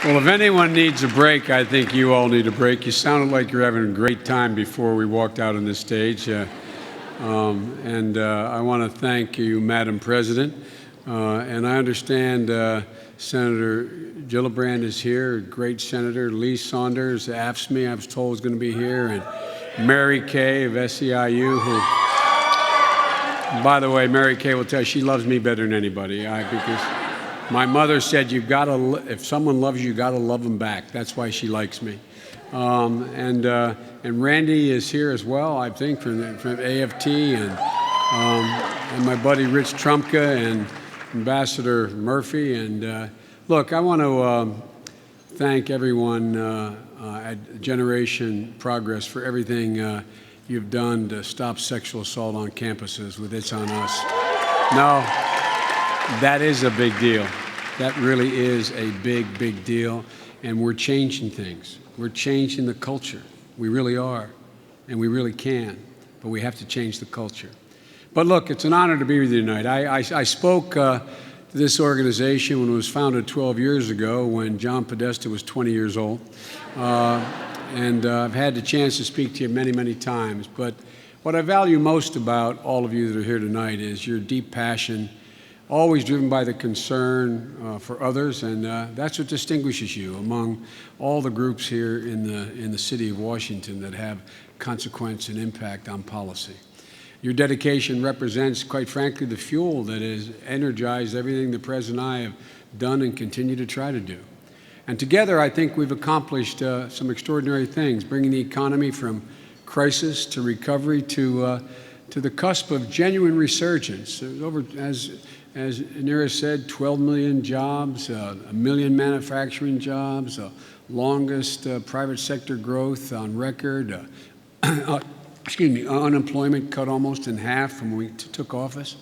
Well, if anyone needs a break, I think you all need a break. You sounded like you're having a great time before we walked out on this stage. I want to thank you, Madam President. And I understand Senator Gillibrand is here, great senator. Lee Saunders, AFSCME, I was told was going to be here. And Mary Kay of SEIU, who, by the way, Mary Kay will tell you she loves me better than anybody because my mother said, if someone loves you, you got to love them back. That's why she likes me. And Randy is here as well, I think, from AFT, and my buddy Rich Trumka and Ambassador Murphy. And look, I want to thank everyone at Generation Progress for everything you've done to stop sexual assault on campuses with It's On Us. No. That is a big deal. That really is a big, big deal. And we're changing things. We're changing the culture. We really are. And we really can. But we have to change the culture. But look, it's an honor to be with you tonight. I spoke to this organization when it was founded 12 years ago, when John Podesta was 20 years old. And I've had the chance to speak to you many, many times. But what I value most about all of you that are here tonight is your deep passion, always driven by the concern for others, and that's what distinguishes you among all the groups here in the city of Washington that have consequence and impact on policy. Your dedication represents, quite frankly, the fuel that has energized everything the President and I have done and continue to try to do. And together, I think we've accomplished some extraordinary things, bringing the economy from crisis to recovery to the cusp of genuine resurgence. Over, as Neera said, 12 million jobs, 1 million manufacturing jobs, longest private sector growth on record, unemployment cut almost in half from when we took office.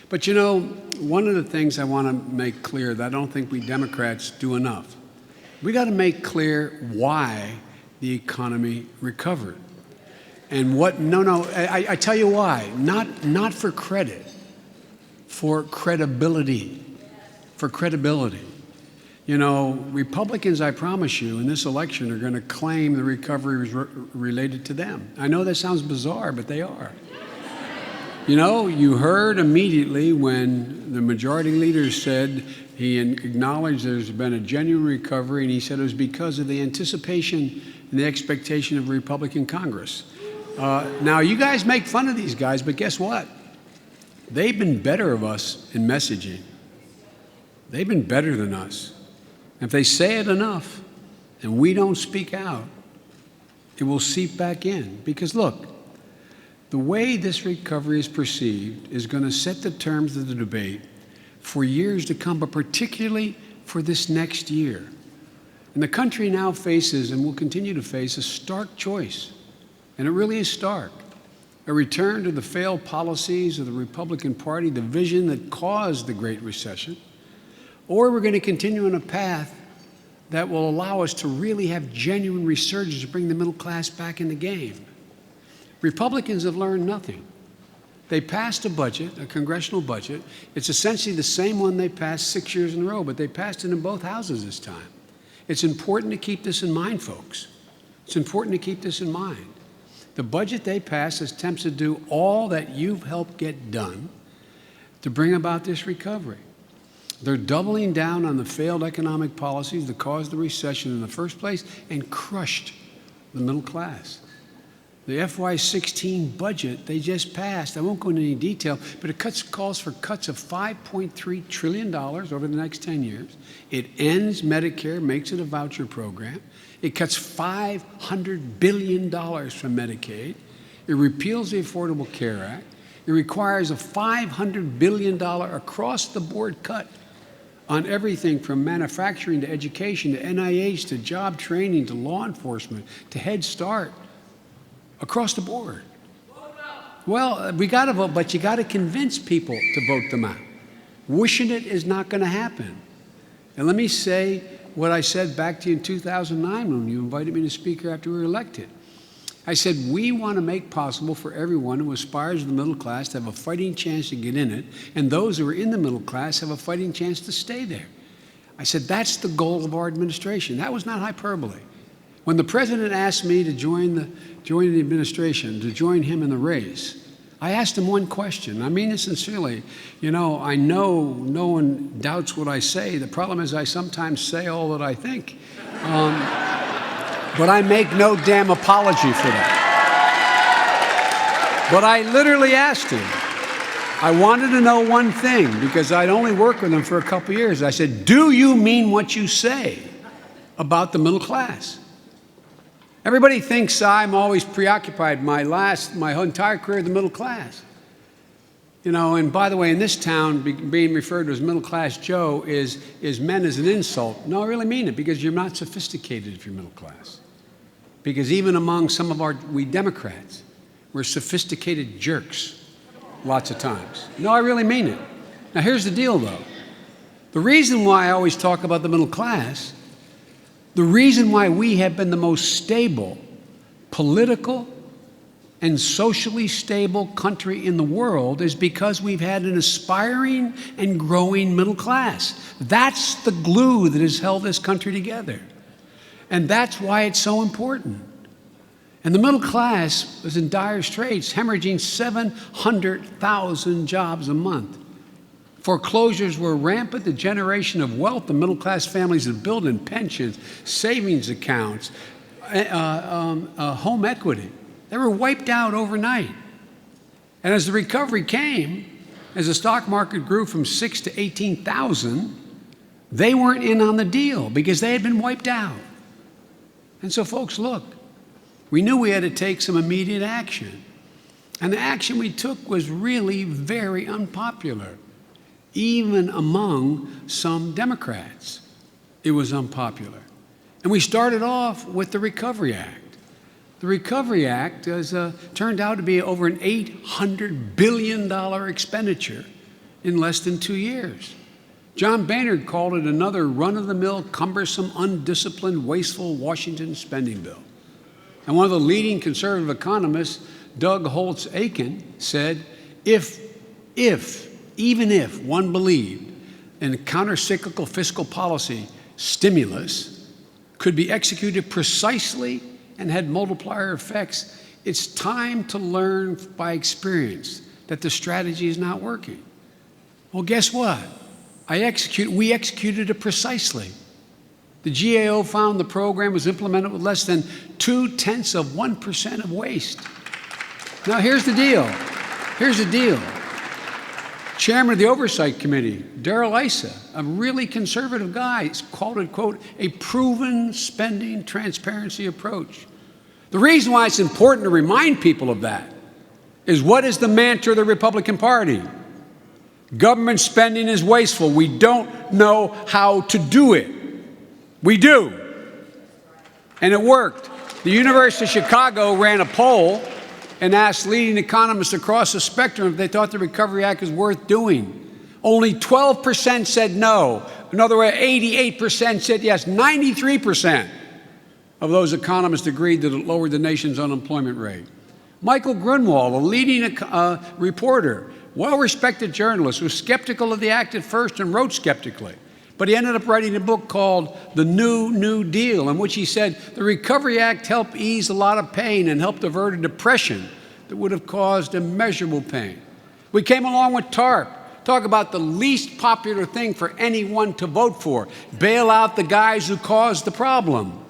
But you know, one of the things I want to make clear that I don't think we Democrats do enough, we got to make clear why the economy recovered. And I tell you why, not for credit, for credibility, You know, Republicans, I promise you, in this election are going to claim the recovery was related to them. I know that sounds bizarre, but they are. You know, you heard immediately when the majority leader said he acknowledged there's been a genuine recovery, and he said it was because of the anticipation and the expectation of a Republican Congress. Now, you guys make fun of these guys, but guess what? They've been better of us in messaging. They've been better than us. If they say it enough and we don't speak out, it will seep back in. Because look, the way this recovery is perceived is going to set the terms of the debate for years to come, but particularly for this next year. And the country now faces, and will continue to face, a stark choice. And it really is stark. A return to the failed policies of the Republican Party, the vision that caused the Great Recession, or we're going to continue on a path that will allow us to really have genuine resurgence to bring the middle class back in the game. Republicans have learned nothing. They passed a budget, a congressional budget. It's essentially the same one they passed 6 years in a row, but they passed it in both houses this time. It's important to keep this in mind, folks. It's important to keep this in mind. The budget they passed attempts to do all that you've helped get done to bring about this recovery. They're doubling down on the failed economic policies that caused the recession in the first place and crushed the middle class. The FY16 budget they just passed, I won't go into any detail, but it calls for cuts of $5.3 trillion over the next 10 years. It ends Medicare, makes it a voucher program. It cuts $500 billion from Medicaid. It repeals the Affordable Care Act. It requires a $500 billion across-the-board cut on everything from manufacturing to education to NIH to job training to law enforcement to Head Start, across the board. Well, we got to vote, but you got to convince people to vote them out. Wishing it is not going to happen. And let me say what I said back to you in 2009 when you invited me to speak here after we were elected. I said, we want to make possible for everyone who aspires to the middle class to have a fighting chance to get in it, and those who are in the middle class have a fighting chance to stay there. I said, that's the goal of our administration. That was not hyperbole. When the president asked me to join the administration, to join him in the race, I asked him one question. I mean it sincerely. You know, I know no one doubts what I say. The problem is I sometimes say all that I think. But I make no damn apology for that. But I literally asked him. I wanted to know one thing because I'd only worked with him for a couple of years. I said, do you mean what you say about the middle class? Everybody thinks I'm always preoccupied my entire career, the middle class. You know, and by the way, in this town, being referred to as middle class Joe is meant as an insult. No, I really mean it, because you're not sophisticated if you're middle class. Because even among some of we Democrats, we're sophisticated jerks lots of times. No, I really mean it. Now, here's the deal, though. The reason why I always talk about the middle class, the reason why we have been the most stable, political, and socially stable country in the world is because we've had an aspiring and growing middle class. That's the glue that has held this country together. And that's why it's so important. And the middle class was in dire straits, hemorrhaging 700,000 jobs a month. Foreclosures were rampant. The generation of wealth the middle-class families had built in pensions, savings accounts, home equity, they were wiped out overnight. And as the recovery came, as the stock market grew from 6,000 to 18,000, they weren't in on the deal because they had been wiped out. And so, folks, look, we knew we had to take some immediate action. And the action we took was really very unpopular. Even among some Democrats, it was unpopular. And we started off with the Recovery Act. The Recovery Act has turned out to be over an $800 billion expenditure in less than 2 years. John Boehner called it another run-of-the-mill, cumbersome, undisciplined, wasteful Washington spending bill. And one of the leading conservative economists, Doug Holtz-Aiken, said, even if one believed in a counter-cyclical fiscal policy stimulus could be executed precisely and had multiplier effects, it's time to learn by experience that the strategy is not working. Well, guess what? We executed it precisely. The GAO found the program was implemented with less than 0.2% of waste. Now, here's the deal. Here's the deal. Chairman of the Oversight Committee, Darrell Issa, a really conservative guy, called it, quote, a proven spending transparency approach. The reason why it's important to remind people of that is, what is the mantra of the Republican Party? Government spending is wasteful. We don't know how to do it. We do. And it worked. The University of Chicago ran a poll and asked leading economists across the spectrum if they thought the Recovery Act was worth doing. Only 12% said no. Another way, 88% said yes. 93% of those economists agreed that it lowered the nation's unemployment rate. Michael Grunwald, a leading reporter, well-respected journalist, was skeptical of the act at first and wrote skeptically. But he ended up writing a book called The New Deal, in which he said the Recovery Act helped ease a lot of pain and helped avert a depression that would have caused immeasurable pain. We came along with TARP. Talk about the least popular thing for anyone to vote for. Bail out the guys who caused the problem.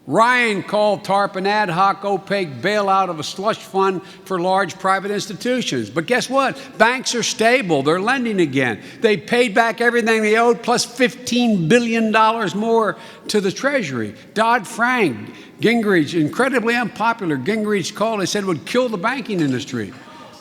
Ryan called TARP an ad hoc, opaque bailout of a slush fund for large private institutions. But guess what? Banks are stable. They're lending again. They paid back everything they owed, plus $15 billion more to the Treasury. Dodd-Frank, Gingrich, incredibly unpopular. Gingrich called, they said it would kill the banking industry.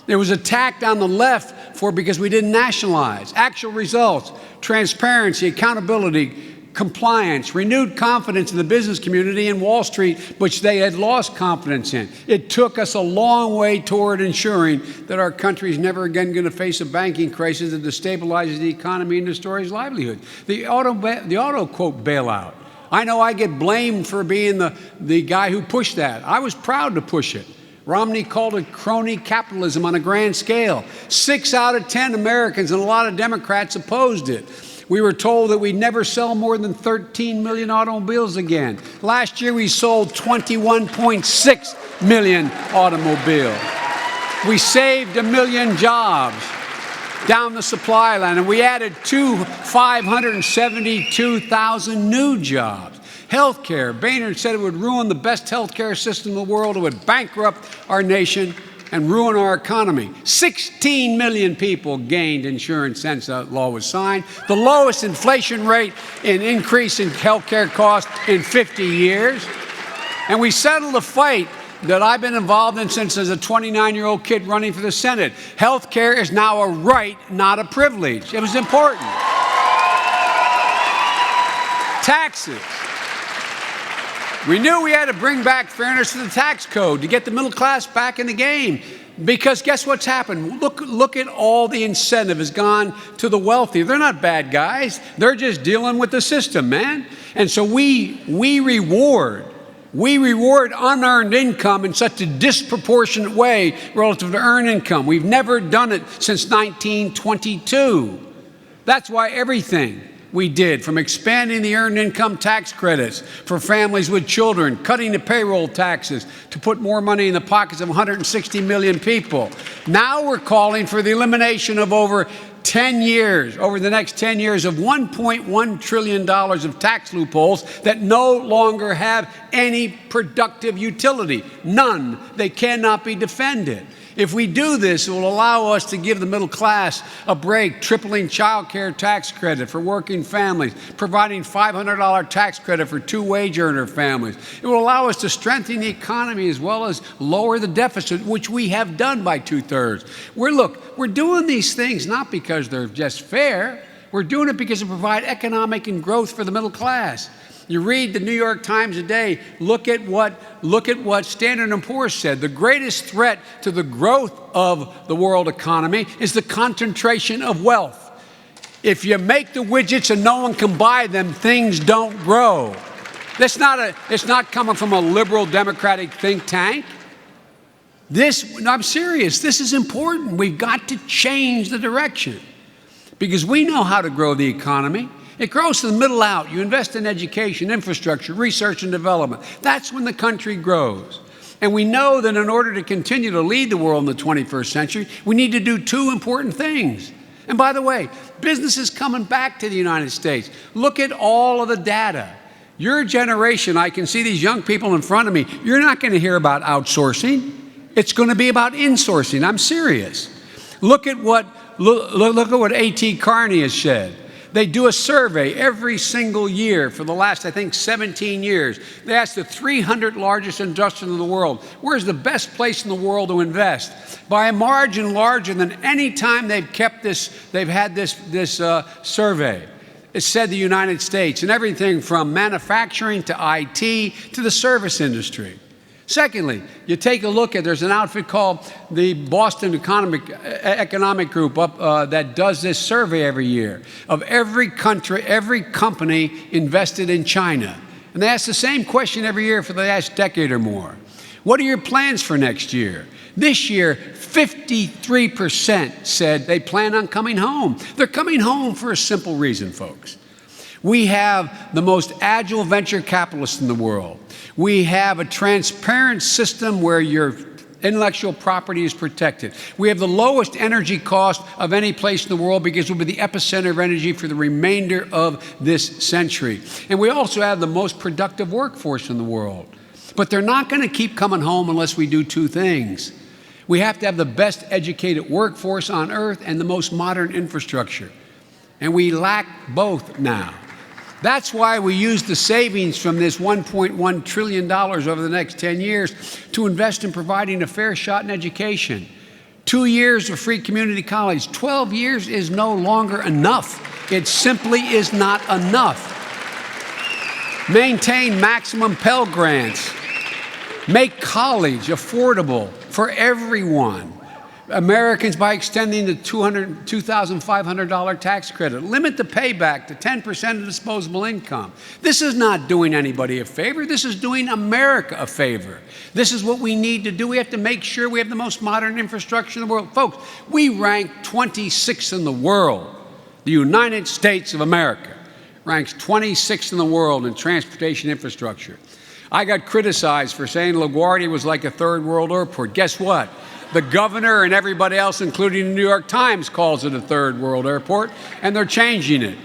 There was attacked on the left because we didn't nationalize. Actual results, transparency, accountability, compliance, renewed confidence in the business community and Wall Street, which they had lost confidence in. It took us a long way toward ensuring that our country is never again going to face a banking crisis that destabilizes the economy and destroys livelihood. The auto quote bailout. I know I get blamed for being the guy who pushed that. I was proud to push it. Romney called it crony capitalism on a grand scale. 6 out of 10 Americans and a lot of Democrats opposed it. We were told that we'd never sell more than 13 million automobiles again. Last year, we sold 21.6 million automobiles. We saved 1 million jobs down the supply line, and we added 572,000 new jobs. Healthcare, Boehner said it would ruin the best healthcare system in the world. It would bankrupt our nation and ruin our economy. 16 million people gained insurance since that law was signed. The lowest inflation rate in increase in healthcare costs in 50 years. And we settled a fight that I've been involved in since as a 29-year-old kid running for the Senate. Healthcare is now a right, not a privilege. It was important. Taxes. We knew we had to bring back fairness to the tax code to get the middle class back in the game. Because guess what's happened? Look at all the incentive has gone to the wealthy. They're not bad guys. They're just dealing with the system, man. And so we reward unearned income in such a disproportionate way relative to earned income. We've never done it since 1922. That's why everything we did, from expanding the earned income tax credits for families with children, cutting the payroll taxes to put more money in the pockets of 160 million people. Now we're calling for the elimination of over the next 10 years of $1.1 trillion of tax loopholes that no longer have any productive utility. None. They cannot be defended. If we do this, it will allow us to give the middle class a break, tripling child care tax credit for working families, providing $500 tax credit for 2 wage earner families. It will allow us to strengthen the economy as well as lower the deficit, which we have done by 2/3. We're doing these things not because they're just fair. We're doing it because they provide economic and growth for the middle class. You read the New York Times today, look at what Standard & Poor's said. The greatest threat to the growth of the world economy is the concentration of wealth. If you make the widgets and no one can buy them, things don't grow. It's not coming from a liberal democratic think tank. I'm serious, this is important. We've got to change the direction because we know how to grow the economy. It grows from the middle out. You invest in education, infrastructure, research and development. That's when the country grows. And we know that in order to continue to lead the world in the 21st century, we need to do 2 important things. And by the way, business is coming back to the United States. Look at all of the data. Your generation, I can see these young people in front of me, you're not going to hear about outsourcing. It's going to be about insourcing. I'm serious. Look at what A.T. Kearney has said. They do a survey every single year for the last, I think, 17 years. They ask the 300 largest industrials in the world, where's the best place in the world to invest? By a margin larger than any time they've had this survey. It said the United States, and everything from manufacturing to IT to the service industry. Secondly, you take a look at, there's an outfit called the Boston Economic Group that does this survey every year of every country, every company invested in China. And they ask the same question every year for the last decade or more. What are your plans for next year? This year, 53% said they plan on coming home. They're coming home for a simple reason, folks. We have the most agile venture capitalists in the world. We have a transparent system where your intellectual property is protected. We have the lowest energy cost of any place in the world because we'll be the epicenter of energy for the remainder of this century. And we also have the most productive workforce in the world. But they're not going to keep coming home unless we do 2 things. We have to have the best educated workforce on earth and the most modern infrastructure. And we lack both now. That's why we use the savings from this $1.1 trillion over the next 10 years to invest in providing a fair shot in education. 2 years of free community college. 12 years is no longer enough. It simply is not enough. Maintain maximum Pell Grants. Make college affordable for everyone. Americans by extending the $2,500 tax credit. Limit the payback to 10% of disposable income. This is not doing anybody a favor. This is doing America a favor. This is what we need to do. We have to make sure we have the most modern infrastructure in the world. Folks, we rank 26th in the world. The United States of America ranks 26th in the world in transportation infrastructure. I got criticized for saying LaGuardia was like a third world airport. Guess what? The governor and everybody else, including the New York Times, calls it a third world airport, and they're changing it.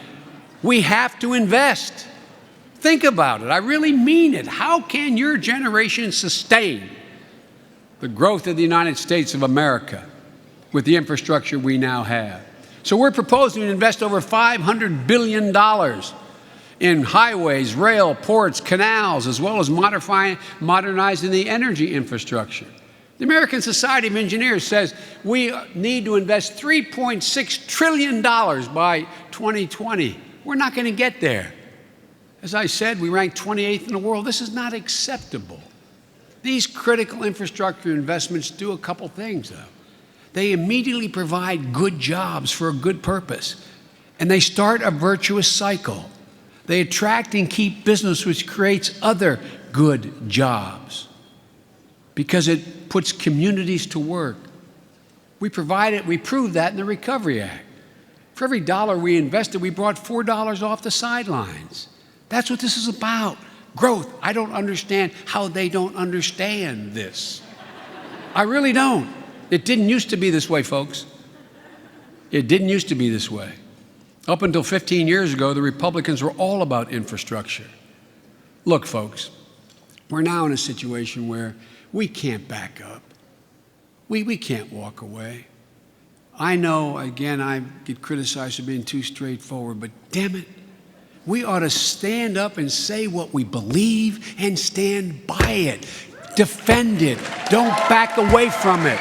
We have to invest. Think about it. I really mean it. How can your generation sustain the growth of the United States of America with the infrastructure we now have? So we're proposing to invest over $500 billion in highways, rail, ports, canals, as well as modernizing the energy infrastructure. The American Society of Engineers says we need to invest $3.6 trillion by 2020. We're not going to get there. As I said, we rank 28th in the world. This is not acceptable. These critical infrastructure investments do a couple things, though. They immediately provide good jobs for a good purpose, and they start a virtuous cycle. They attract and keep business, which creates other good jobs because it puts communities to work. We proved that in the Recovery Act. For every dollar we invested, we brought $4 off the sidelines. That's what this is about. Growth. I don't understand how they don't understand this. I really don't. It didn't used to be this way, folks. It didn't used to be this way. Up until 15 years ago, the Republicans were all about infrastructure. Look, folks, we're now in a situation where we can't back up. We can't walk away. I know, again, I get criticized for being too straightforward, but damn it, we ought to stand up and say what we believe and stand by it. Defend it. Don't back away from it.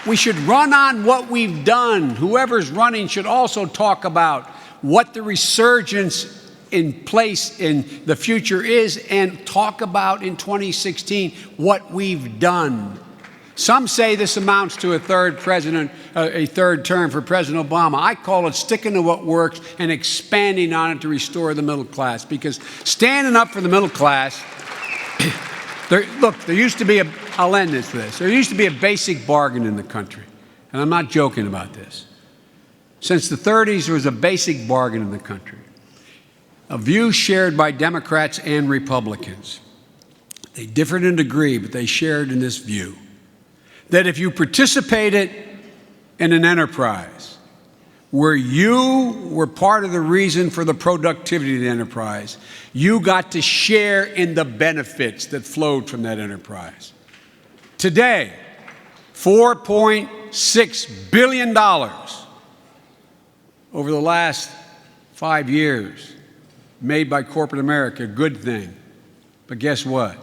We should run on what we've done. Whoever's running should also talk about what the resurgence in place in the future is and talk about in 2016 what we've done. Some say this amounts to a third term for President Obama. I call it sticking to what works and expanding on it to restore the middle class, because standing up for the middle class, there used to be I'll end this with this. There used to be a basic bargain in the country, and I'm not joking about this. Since the 30s, there was a basic bargain in the country, a view shared by Democrats and Republicans. They differed in degree, but they shared in this view that if you participated in an enterprise where you were part of the reason for the productivity of the enterprise, you got to share in the benefits that flowed from that enterprise. Today, $4.6 billion over the last 5 years made by corporate America, a good thing. But guess what?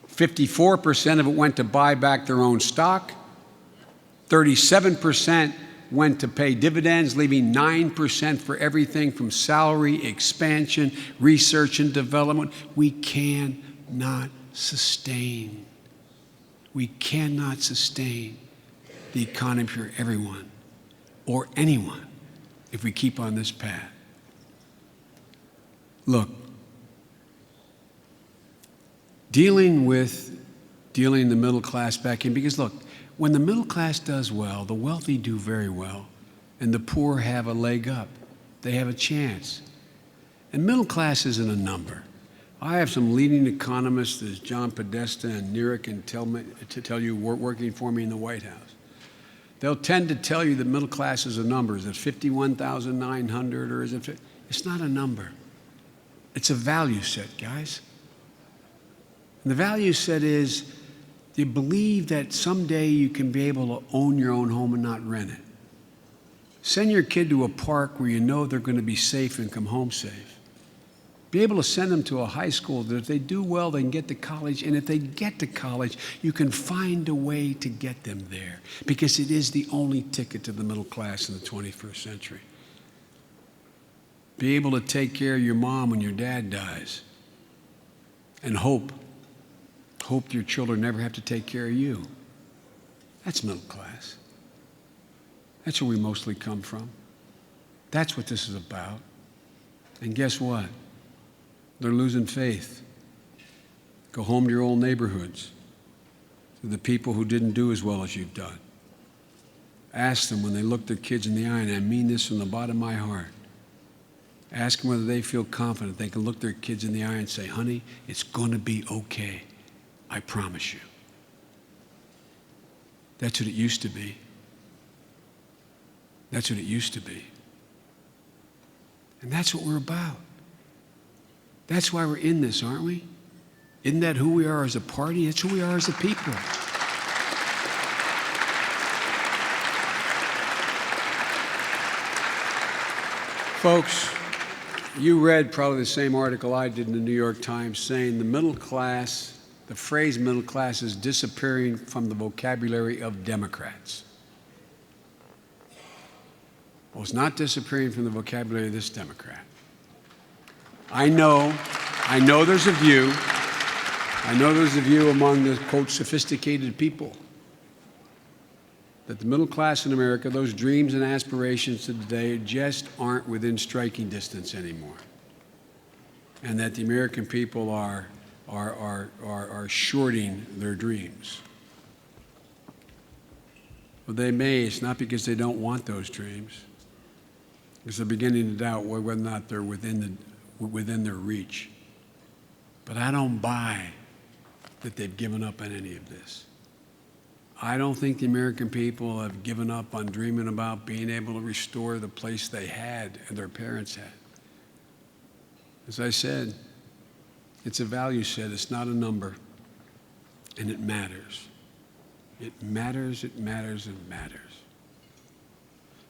54% of it went to buy back their own stock. 37% went to pay dividends, leaving 9% for everything from salary, expansion, research and development. We cannot sustain the economy for everyone or anyone if we keep on this path. Look, dealing the middle class back in, because look, when the middle class does well, the wealthy do very well, and the poor have a leg up. They have a chance. And middle class isn't a number. I have some leading economists, as John Podesta and Neera can tell you, working for me in the White House. They'll tend to tell you that middle class is a number. Is it 51,900 or is it? It's not a number. It's a value set, guys. And the value set is you believe that someday you can be able to own your own home and not rent it. Send your kid to a park where you know they're going to be safe and come home safe. Be able to send them to a high school that if they do well, they can get to college. And if they get to college, you can find a way to get them there, because it is the only ticket to the middle class in the 21st century. Be able to take care of your mom when your dad dies, and hope your children never have to take care of you. That's middle class. That's where we mostly come from. That's what this is about. And guess what? They're losing faith. Go home to your old neighborhoods, to the people who didn't do as well as you've done. ask them when they look their kids in the eye, and I mean this from the bottom of my heart, ask them whether they feel confident they can look their kids in the eye and say, honey, it's going to be okay. I promise you. That's what it used to be. That's what it used to be. And that's what we're about. That's why we're in this, aren't we? Isn't that who we are as a party? That's who we are as a people. Folks, you read probably the same article I did in the New York Times saying the middle class, the phrase middle class is disappearing from the vocabulary of Democrats. Well, it's not disappearing from the vocabulary of this Democrat. I know there's a view among the, quote, sophisticated people that the middle class in America, those dreams and aspirations of today just aren't within striking distance anymore. And that the American people are shorting their dreams. Well, they may, it's not because they don't want those dreams, because they're beginning to doubt whether or not they're within their reach. But I don't buy that they've given up on any of this. I don't think the American people have given up on dreaming about being able to restore the place they had and their parents had. As I said, it's a value set, it's not a number, and it matters. It matters, it matters, it matters.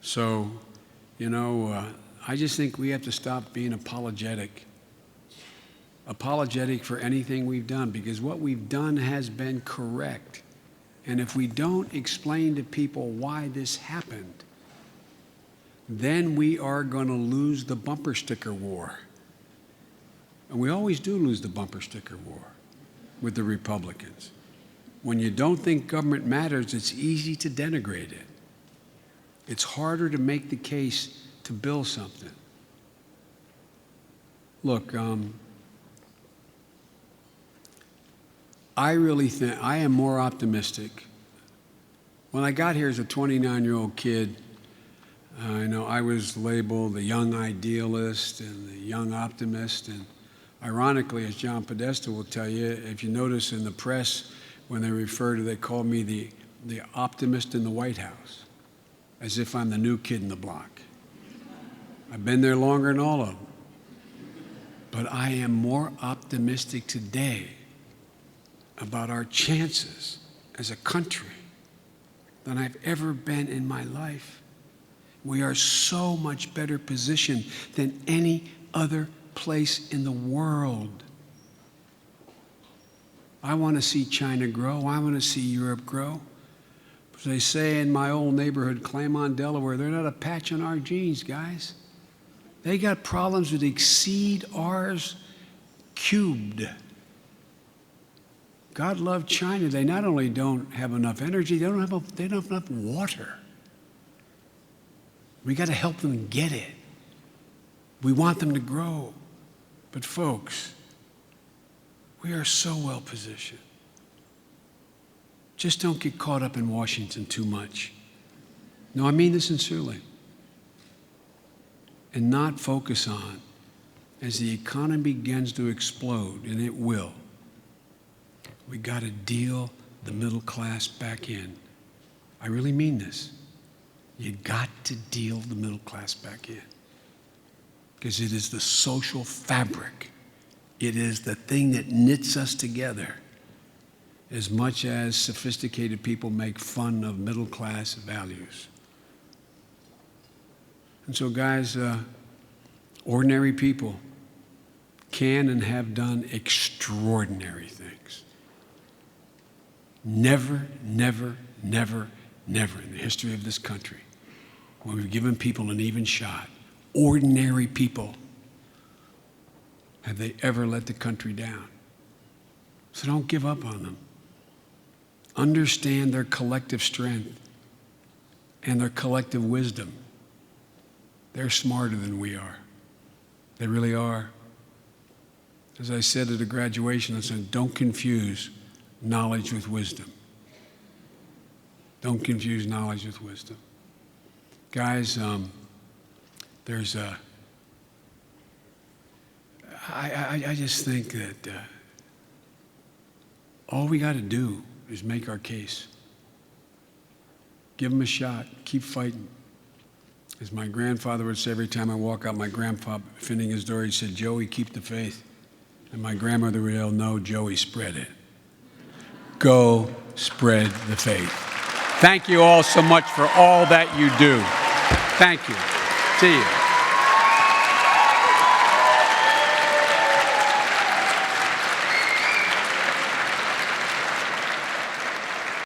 So, I just think we have to stop being apologetic for anything we've done, because what we've done has been correct. And if we don't explain to people why this happened, then we are going to lose the bumper sticker war. And we always do lose the bumper sticker war with the Republicans. When you don't think government matters, it's easy to denigrate it. It's harder to make the case to build something. Look, I really think I am more optimistic. When I got here as a 29-year-old kid, I was labeled the young idealist and the young optimist. And ironically, as John Podesta will tell you, if you notice in the press, when they call me the optimist in the White House, as if I'm the new kid in the block. I've been there longer than all of them. But I am more optimistic today about our chances as a country than I've ever been in my life. We are so much better positioned than any other place in the world. I want to see China grow. I want to see Europe grow. As they say in my old neighborhood, Claremont, Delaware, they're not a patch on our genes, guys. They got problems that exceed ours cubed. God loved China. They not only don't have enough energy, they don't have enough water. We got to help them get it. We want them to grow. But folks, we are so well positioned. Just don't get caught up in Washington too much. No, I mean this sincerely. And not focus on, as the economy begins to explode, and it will, we got to deal the middle class back in. I really mean this. You got to deal the middle class back in. Because it is the social fabric. It is the thing that knits us together. As much as sophisticated people make fun of middle class values. And so, guys, ordinary people can and have done extraordinary things. Never, never, never, never in the history of this country, when we've given people an even shot, ordinary people, have they ever let the country down. So don't give up on them. Understand their collective strength and their collective wisdom. They're smarter than we are. They really are. As I said at a graduation, I said, don't confuse knowledge with wisdom. Don't confuse knowledge with wisdom. Guys, there's a, I just think that all we got to do is make our case. Give them a shot. Keep fighting. As my grandfather would say every time I walk out, my grandpa fitting his door, he said, "Joey, keep the faith." And my grandmother would yell, "No, Joey, spread it." Go spread the faith. Thank you all so much for all that you do. Thank you. See you.